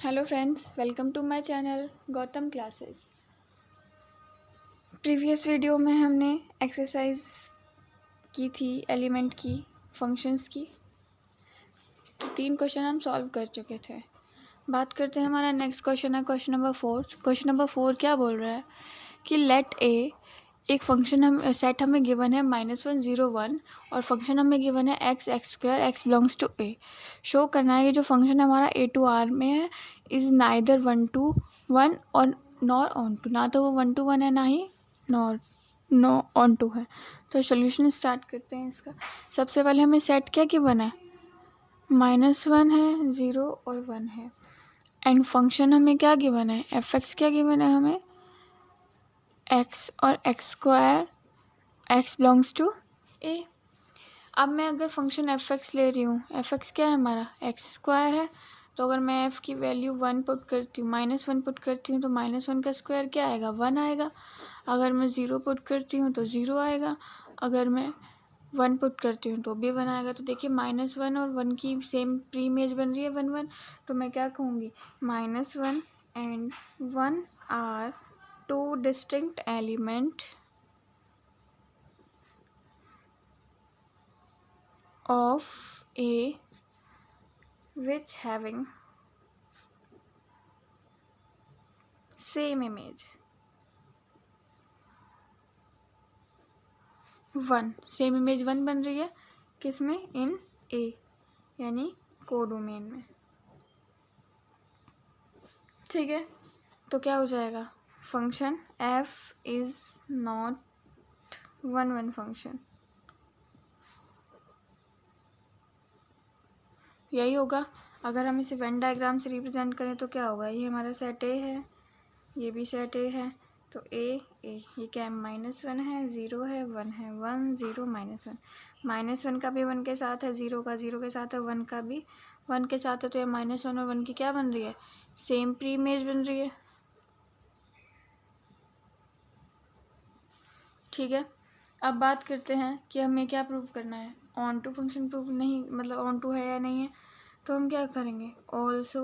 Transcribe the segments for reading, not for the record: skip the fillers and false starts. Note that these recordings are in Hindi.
Hello friends, welcome to my channel Gautam classes. Previous video में हमने एक्सरसाइज की थी, एलिमेंट की, फंक्शंस की। तो 3 क्वेश्चन हम सॉल्व कर चुके थे। बात करते हैं, हमारा नेक्स्ट क्वेश्चन है क्वेश्चन नंबर 4। क्वेश्चन नंबर 4 क्या बोल रहा है कि लेट ए, एक फंक्शन हम सेट हमें गिवन है -1 0 1 और फंक्शन हमें गिवन है x square x belongs to A. Show करना है कि जो फंक्शन हमारा a to r में है इज़ नाइदर 1 to 1 और नॉर ऑन टू, ना तो वो 1 to 1 है ना ही नो ऑन टू है। तो सोल्यूशन स्टार्ट करते हैं इसका। सबसे पहले हमें सेट क्या गिवन है, -1 है, 0 और 1 है। एंड फंक्शन हमें क्या गिवन है, f(x) क्या गिवन है हमें, x और x square x belongs to A. अब मैं अगर फंक्शन f(x) ले रही हूँ, f(x) क्या है हमारा, x स्क्वायर है। तो अगर मैं f की वैल्यू 1 पुट करती हूँ, -1 पुट करती हूँ तो -1 का स्क्वायर क्या आएगा, 1 आएगा। अगर मैं 0 पुट करती हूँ तो 0 आएगा। अगर मैं 1 पुट करती हूँ तो भी 1 आएगा। तो देखिए -1 और 1 की सेम प्री इमेज बन रही है 1 1। तो मैं क्या कहूँगी, -1 and 1 are two distinct element of A which having same image 1, same image 1 बन रही है किस में, इन A यानी कोडोमेन में। ठीक है, तो क्या हो जाएगा, function f is not 1 1 function, यही होगा। अगर हम इसे वेन डायग्राम से रिप्रेजेंट करें तो क्या होगा, ये हमारा सेट ए है, ये भी सेट ए है। तो ए ये क्या है, -1 है, 0 है, 1 है, 1 0 -1। -1 का भी 1 के साथ है, 0 का 0 के साथ है, 1 का भी 1 के साथ है। तो ये -1 और 1 की क्या बन रही है, सेम प्री इमेज बन रही है। ठीक है, अब बात करते हैं कि हमें क्या प्रूव करना है, ऑन टू फंक्शन प्रूव नहीं, मतलब ऑन टू है या नहीं है। तो हम क्या करेंगे, ऑल्सो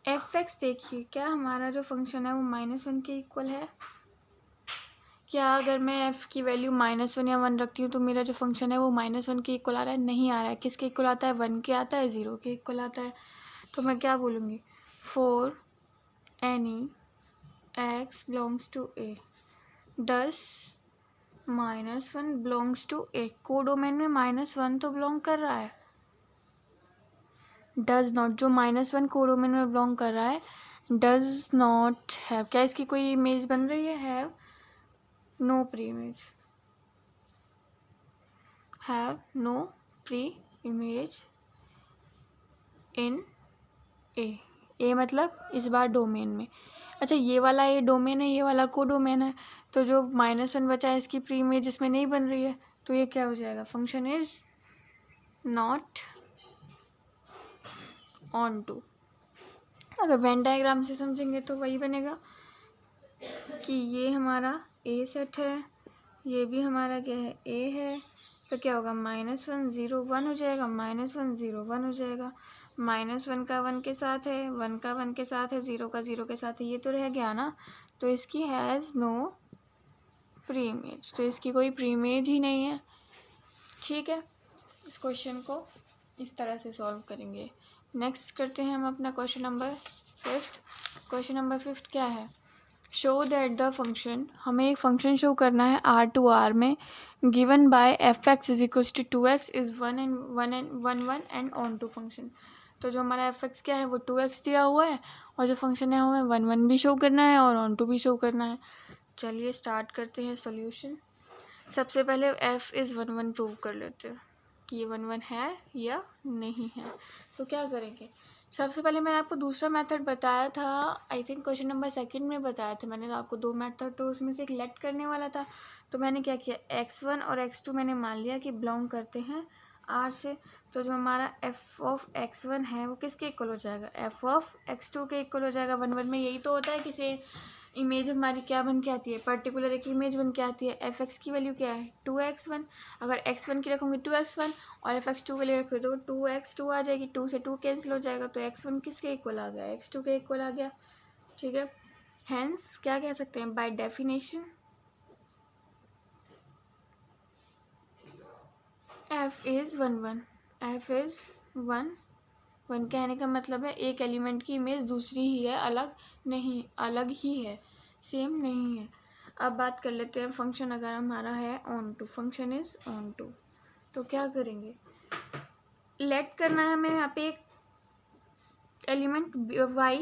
f(x) देखिए क्या हमारा जो फंक्शन है वो -1 के इक्वल है क्या। अगर मैं f की वैल्यू -1 या 1 रखती हूँ तो मेरा जो फंक्शन है वो -1 के इक्वल आ रहा है, नहीं आ रहा है। किसके इक्वल आता है, 1 के आता है, 0 के इक्वल आता है। तो मैं क्या बोलूँगी, for any x belongs to a thus -1 belongs to a। Codomain में -1 तो बिलोंग कर रहा है, डज नॉट, जो -1 कोडोमेन में बिलोंग कर रहा है डज नॉट हैव, क्या इसकी कोई इमेज बन रही है, have no preimage, have no preimage in a मतलब इस बार डोमेन में। अच्छा, ये वाला ए डोमेन है, ये वाला कोडोमेन है। तो जो -1 बचा है इसकी प्री इमेज इसमें नहीं बन रही है। तो ये क्या हो जाएगा, function is not onto. अगर वेन डायग्राम से समझेंगे तो वही बनेगा कि ये हमारा ए सेट है, ये भी हमारा क्या है, ए है। तो क्या होगा, -1 0 1 हो जाएगा, -1 0 1 हो जाएगा। -1 का 1 के साथ है, 1 का 1 के साथ है, 0 का 0 के साथ है, ये तो रह गया ना। तो इसकी हैज़ नो प्री इमेज, तो इसकी कोई प्री इमेज ही नहीं है। ठीक है, इस क्वेश्चन को इस तरह से सॉल्व करेंगे। नेक्स्ट करते हैं हम अपना क्वेश्चन नंबर 5। क्वेश्चन नंबर 5 क्या है, शो दैट द फंक्शन, हमें एक फंक्शन शो करना है R to R में, given by f(x) is equals to 2x is 1 and 1 and onto function. तो जो हमारा f(x) क्या है वो 2x दिया हुआ है, और जो फंक्शन है हमें 1 1 भी शो करना है और ऑन टू भी शो करना है। चलिए स्टार्ट करते हैं सॉल्यूशन। सबसे पहले f इज़ 1 1 प्रूव कर लेते हैं कि ये 1 1 है या नहीं है। तो क्या करेंगे, सबसे पहले मैंने आपको दूसरा मेथड बताया था, आई थिंक क्वेश्चन नंबर 2 में बताया था मैंने, तो आपको 2 मेथड, तो उसमें से एक लेट करने वाला था। तो मैंने क्या किया, x1 और x2 मैंने मान लिया कि बिलोंग करते हैं R से। तो जो हमारा f(x1) है वो किसके इक्वल हो जाएगा, f(x2) के इक्वल हो जाएगा। 1 1 में यही तो होता है कि से इमेज हमारी क्या बन के आती है, पर्टिकुलर एक इमेज बन के आती है। एफ एक्स की वैल्यू क्या है 2x1, अगर x1 की रखूँगी 2x1 और एफ एक्स 2 वैल्यू रखोगे तो 2x2 आ जाएगी, 2 से 2 कैंसिल हो जाएगा, तो x1 किसके इक्वल आ गया, x2 के इक्वल आ गया। ठीक है, हैंस क्या कह सकते हैं, by definition f is 1 1, f is 1 1 कहने का मतलब है एक एलिमेंट की इमेज दूसरी ही है, अलग ही है, सेम नहीं है। अब बात कर लेते हैं फंक्शन अगर हमारा है onto, function is onto, तो क्या करेंगे, लेट करना है हमें यहाँ पे एक एलिमेंट y,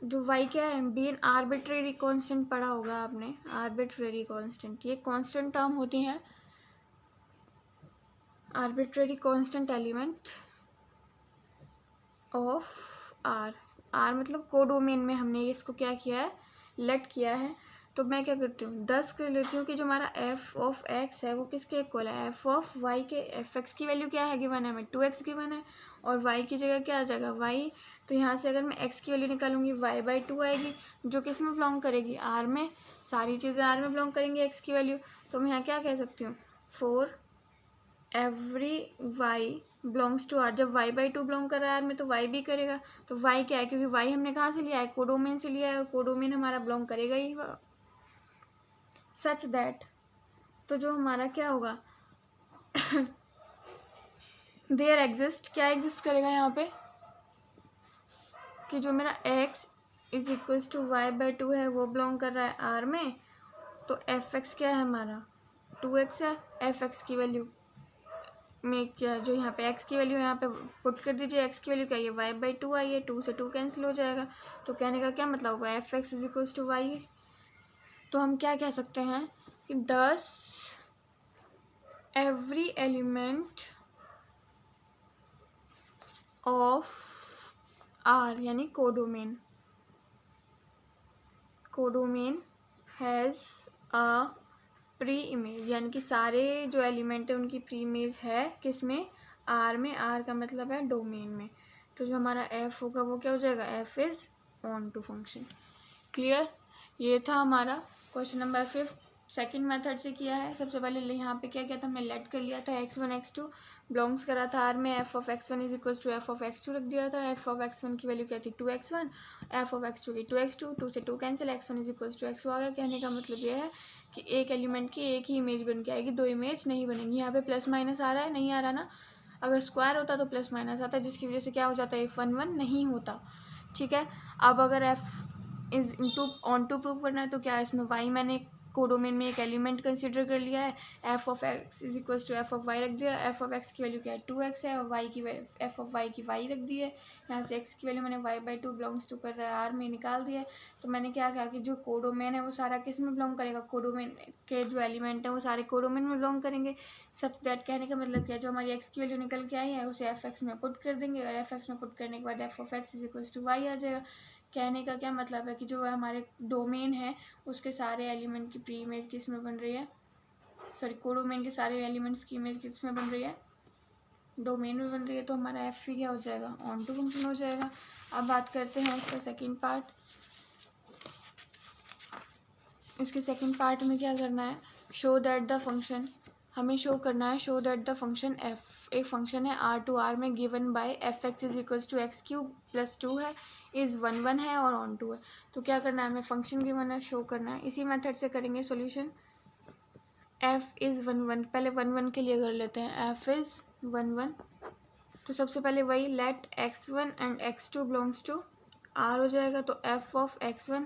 जो y क्या है, बी एन आर्बिट्रेरी कांस्टेंट पढ़ा होगा आपने, आर्बिट्रेरी कांस्टेंट, ये कांस्टेंट टर्म होती हैं, arbitrary constant element of R मतलब कोडोमेन में हमने इसको क्या किया है, लेट किया है। तो मैं क्या करती हूँ 10 कर लेती हूँ कि जो हमारा एफ ऑफ एक्स है वो किसके इक्वल है, एफ ऑफ वाई के, एफ एक्स की वैल्यू क्या है गिवन है हमें 2x गिवन है, और वाई की जगह क्या आ जाएगा वाई, तो यहाँ से अगर मैं एक्स की वैल्यू निकालूंगी y/2 आएगी, जो किस में बिलोंग करेगी, आर में, सारी चीज़ें आर में बिलोंग करेंगी एक्स की वैल्यू। तो मैं यहाँ क्या कह सकती हूँ, for every y belongs to R, जब y/2 बिलोंग कर रहा है आर में तो y भी करेगा, तो y क्या है, क्योंकि y हमने कहाँ से लिया है, कोडोमेन से लिया है, और कोडोमेन हमारा बिलोंग करेगा ही सच दैट, तो जो हमारा क्या होगा देयर एग्जिस्ट, क्या एग्जिस्ट करेगा यहाँ पे, कि जो मेरा x is equals to y/2 है वो बिलोंग कर रहा है आर में, तो एफ एक्स क्या है हमारा 2x है, एफ एक्स की वैल्यू में क्या, जो यहाँ पे x की वैल्यू यहाँ पे पुट कर दीजिए, x की वैल्यू क्या है y/2 आई है, 2 से 2 कैंसिल हो जाएगा, तो कहने का क्या मतलब होगा f x is equals to y. तो हम क्या कह सकते हैं कि 10 एवरी एलिमेंट ऑफ आर यानी codomain has a preimage, यानी कि सारे जो एलिमेंट है उनकी प्री इमेज है किस में, आर में, आर का मतलब है डोमेन में। तो जो हमारा एफ होगा वो क्या हो जाएगा, f is onto function. Clear, ये था हमारा क्वेश्चन नंबर 5। सेकंड मेथड से किया है। सबसे पहले यहाँ पे क्या किया था, हमने लेट कर लिया था x1 x2 बिलोंग्स करा था आर में, f of x1 is equal to f of x2 रख दिया था। एफ ऑफ x1 की वैल्यू क्या थी 2x1, एफ ऑफ x2 की 2x2, 2 से 2 cancel, x1 is equal to x2 आ गया। कहने का मतलब ये है कि एक एलिमेंट की एक ही इमेज बन के आएगी, दो इमेज नहीं बनेगी। यहाँ पे प्लस माइनस आ रहा है, नहीं आ रहा ना, अगर स्क्वायर होता तो प्लस माइनस आता, जिसकी वजह से क्या हो जाता है एफ 1 1 नहीं होता। ठीक है, अब अगर f is into onto prove करना है तो क्या है, इसमें वाई मैंने कोडोमेन में एक एलिमेंट कंसिडर कर लिया है, f of x is equal to f of y रख दिया। एफ ऑफ एक्स की वैल्यू क्या है 2x है, और वाई की एफ ऑफ वाई की वाई रख दी है। यहाँ से एक्स की वैल्यू मैंने y/2 बिलोंग्स टू कर रहा है आर में निकाल दिया है। तो मैंने क्या कहा कि जो कोडोमेन है वो सारा किस में बिलोंग करेगा, कोडोमेन के जो एलिमेंट है वो सारे कोडोमेन में बिलोंग करेंगे। सच दैट कहने का मतलब क्या है, जो हमारी एक्स की वैल्यू निकल के आई है उसे एफ एक्स में पुट कर देंगे, और एफ एक्स में पुट करने के बाद f of x is equal to y आ जाएगा। कहने का क्या मतलब है कि जो हमारे डोमेन है उसके सारे एलिमेंट की प्री इमेज किस में बन रही है, सॉरी कोडोमेन के सारे एलिमेंट्स की इमेज किस में बन रही है, डोमेन में बन रही है। तो हमारा एफ भी क्या हो जाएगा, ऑन टू फंक्शन हो जाएगा। अब बात करते हैं इसका सेकंड पार्ट। इसके सेकंड पार्ट में क्या करना है, शो दैट द फंक्शन, हमें शो करना है show that the function f, एक फंक्शन है आर टू आर में given by f x is equals to x cube plus 2 है, इज़ 1 1 है और ऑन टू है। तो क्या करना है, हमें फंक्शन गिवन है, शो करना है। इसी मेथड से करेंगे सॉल्यूशन। एफ इज़ 1 1, पहले 1 1 के लिए कर लेते हैं, एफ इज़ 1 1। तो सबसे पहले वही let x1 and x2 belongs to R हो जाएगा, तो f of x1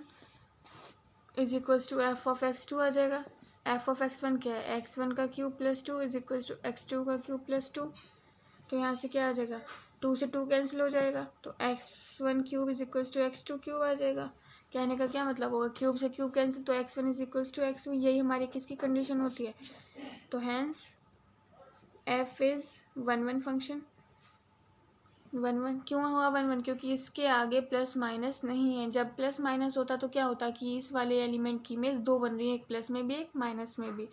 is equals to f of x2 आ जाएगा। एफ ऑफ x1 क्या है, x1 का cube plus 2 is equals to x2 का क्यूब प्लस 2। तो यहाँ से क्या आ जाएगा, 2 से 2 कैंसिल हो जाएगा, तो x1 cube is equals to x2 cube आ जाएगा। कहने का क्या मतलब होगा, क्यूब से क्यूब कैंसिल, तो x1 is equals to x2, यही हमारी किसकी कंडीशन होती है। तो हैंस एफ इज़ 1 1 फंक्शन। 1 1 क्यों हुआ 1 1, क्योंकि इसके आगे प्लस माइनस नहीं है। जब प्लस माइनस होता तो क्या होता कि इस वाले एलिमेंट की इमेज दो बन रही है, एक प्लस में भी एक माइनस में भी।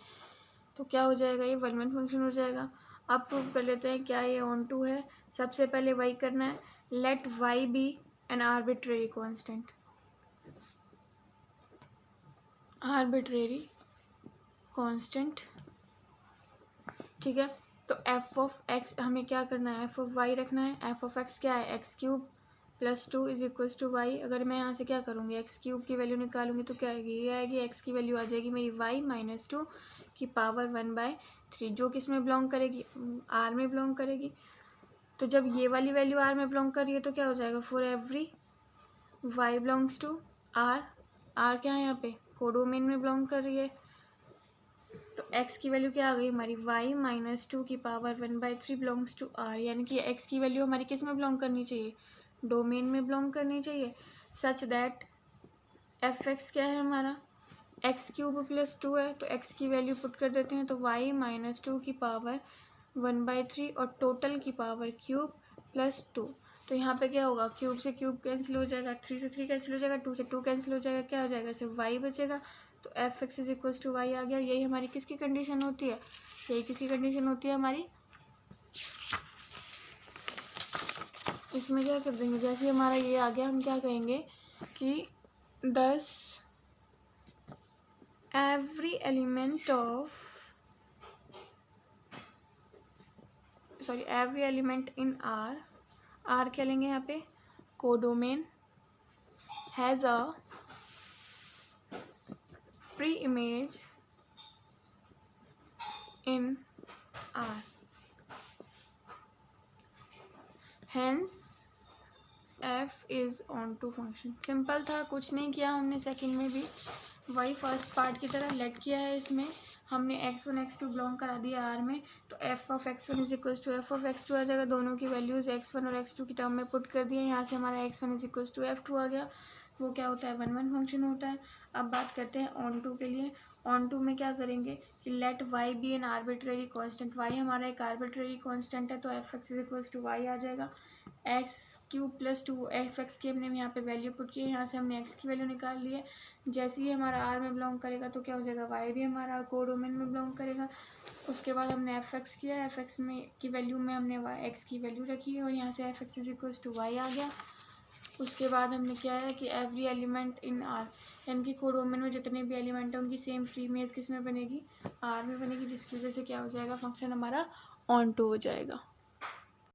तो क्या हो जाएगा, ये 1 1 फंक्शन हो जाएगा। अब प्रूव कर लेते हैं क्या ये ऑन टू है। सबसे पहले वाई करना है, let y be an arbitrary constant. Arbitrary constant, ठीक है। तो एफ ऑफ एक्स हमें क्या करना है, एफ ऑफ वाई रखना है। एफ ऑफ एक्स क्या है, x cube plus 2 is equals to y. अगर मैं यहाँ से क्या करूँगी, एक्स क्यूब की वैल्यू निकालूंगी तो क्या आएगी, ये आएगी, एक्स की वैल्यू आ जाएगी मेरी वाई माइनस 2 की पावर 1/3, जो किस में बिलोंग करेगी, आर में बिलोंग करेगी। तो जब ये वाली वैल्यू आर में बिलोंग कर रही है तो क्या हो जाएगा, for every y belongs to R, R क्या है यहाँ पे, कोडोमेन में बिलोंग कर रही है। तो x की वैल्यू क्या आ गई हमारी, y माइनस 2 की पावर 1/3 बिलोंग्स टू r, यानी कि x की वैल्यू हमारी किस में बिलोंग करनी चाहिए, डोमेन में बिलोंग करनी चाहिए, सच दैट एफ एक्स क्या है हमारा, एक्स क्यूब प्लस 2 है। तो x की वैल्यू पुट कर देते हैं, तो y माइनस 2 की पावर 1/3 और टोटल की पावर क्यूब प्लस 2। तो यहाँ पे क्या होगा, क्यूब से क्यूब कैंसिल हो जाएगा, 3 से 3 कैंसिल हो जाएगा, 2 से 2 कैंसिल हो जाएगा, क्या हो जाएगा, सिर्फ y बचेगा। तो f x is equals to y आ गया। यही हमारी किसकी कंडीशन होती है, यही किसकी कंडीशन होती है हमारी, इसमें क्या कर देंगे, जैसे हमारा ये आ गया हम क्या कहेंगे कि 10 every element in R, R क्या लेंगे यहाँ पे, codomain has a preimage in R, hence f is onto function. Simple था, कुछ नहीं किया हमने सेकंड में भी, वही फर्स्ट पार्ट की तरह लेट किया है। इसमें हमने x1 x2 बिलोंग करा दिया आर में, तो f of x1 is equals to f of x2 आ जाएगा। दोनों की वैल्यूज़ x1 और x2 की टर्म में पुट कर दिए, यहाँ से हमारा x1 is equals to f2 आ गया। वो क्या होता है, 1 फंक्शन होता है। अब बात करते हैं ऑन टू के लिए। ऑन टू में क्या करेंगे कि let y be an arbitrary constant, y हमारा एक आर्बिट्रेरी कांस्टेंट है, तो f x is equals to y आ जाएगा। X cube plus 2, f x की हमने यहाँ पे वैल्यू पुट की है, यहाँ से हमने एक्स की वैल्यू निकाल ली है। जैसे ही हमारा आर में बिलोंग करेगा तो क्या हो जाएगा, वाई भी हमारा कोडोमेन में बिलोंग करेगा। उसके बाद हमने एफ एक्स किया, एफ एक्स में की वैल्यू में हमने वाई एक्स की वैल्यू रखी है और यहाँ से f x is equals to y आ गया। उसके बाद हमने क्या है कि एवरी एलिमेंट इन आर, यानी कि कोडोमेन में जितने भी एलिमेंट हैं उनकी सेम प्री इमेज किस में बनेगी, आर में बनेगी, जिसकी वजह से क्या हो जाएगा, फंक्शन हमारा ऑन टू हो जाएगा।